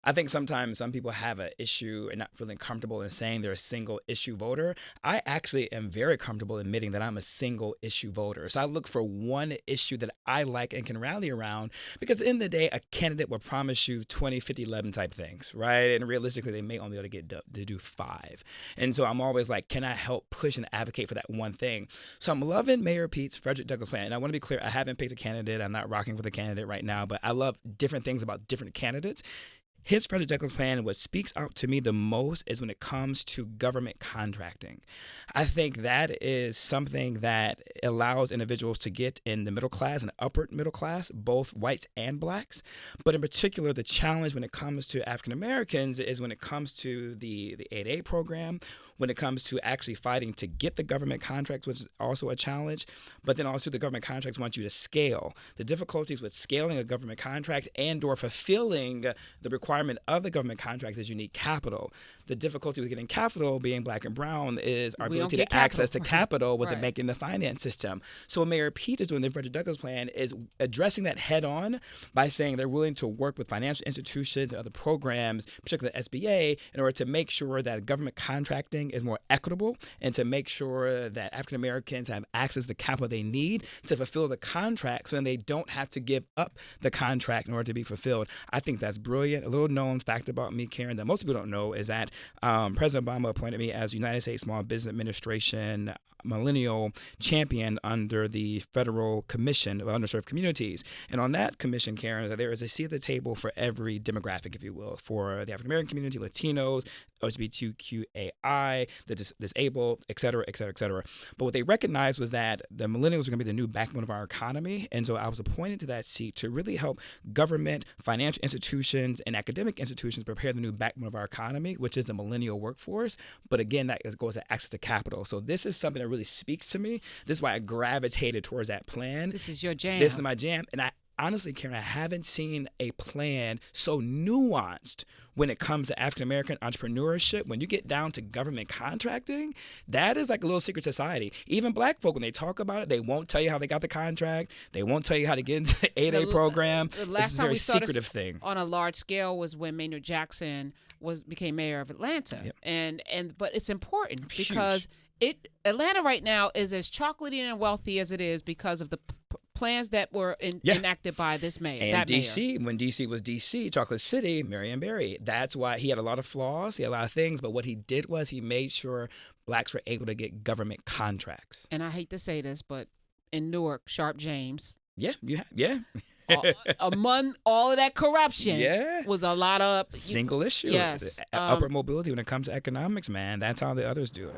I think sometimes some people have an issue and not feeling comfortable in saying they're a single issue voter. I actually am very comfortable admitting that I'm a single issue voter. So I look for one issue that I like and can rally around, because at the end of the day, a candidate will promise you 20, 50, 11 type things, right? And realistically, they may only be able to get to do 5. And so I'm always like, can I help push and advocate for that one thing? So I'm loving Mayor Pete's Frederick Douglass plan. And I want to be clear, I haven't picked a candidate. I'm not rocking for the candidate right now, but I love different things about different candidates. His Frederick Douglass plan, what speaks out to me the most is when it comes to government contracting. I think that is something that allows individuals to get in the middle class and upper middle class, both whites and blacks. But in particular, the challenge when it comes to African Americans is when it comes to the 8A program, when it comes to actually fighting to get the government contracts, which is also a challenge. But then also the government contracts want you to scale. The difficulties with scaling a government contract and or fulfilling the requirement of the government contract is you need capital. The difficulty with getting capital, being black and brown, is our ability to access to capital with the banking and the finance system. So what Mayor Pete is doing, the Frederick Douglass plan, is addressing that head on by saying they're willing to work with financial institutions and other programs, particularly the SBA, in order to make sure that government contracting is more equitable and to make sure that African Americans have access to capital they need to fulfill the contract, so then they don't have to give up the contract in order to be fulfilled. I think that's brilliant. A little known fact about me, Karen, that most people don't know is that President Obama appointed me as United States Small Business Administration millennial champion under the Federal Commission of Underserved Communities. And on that commission, Karen, there is a seat at the table for every demographic, if you will, for the African American community, Latinos, LGBTQAI, the disabled, et cetera, et cetera, et cetera. But what they recognized was that the millennials are going to be the new backbone of our economy. And so I was appointed to that seat to really help government, financial institutions, and academic institutions prepare the new backbone of our economy, which is the millennial workforce. But again, that goes to access to capital. So this is something that really speaks to me. This is why I gravitated towards that plan. This is your jam. This is my jam. And I honestly, Karen, I haven't seen a plan so nuanced when it comes to African-American entrepreneurship. When you get down to government contracting, that is like a little secret society. Even black folk, when they talk about it, they won't tell you how they got the contract. They won't tell you how to get into the 8A program. The last it's a time very we saw secretive this thing. On a large scale was when Maynard Jackson became mayor of Atlanta. Yep. But it's important because Atlanta right now is as chocolatey and wealthy as it is because of the plans that were enacted by this mayor. And D.C., when D.C. was D.C., Chocolate City, Marion Barry, that's why he had a lot of flaws. He had a lot of things. But what he did was he made sure blacks were able to get government contracts. And I hate to say this, but in Newark, Sharp James. Among all of that corruption was a lot of single issue. Yes. Upward mobility when it comes to economics, man. That's how the others do it.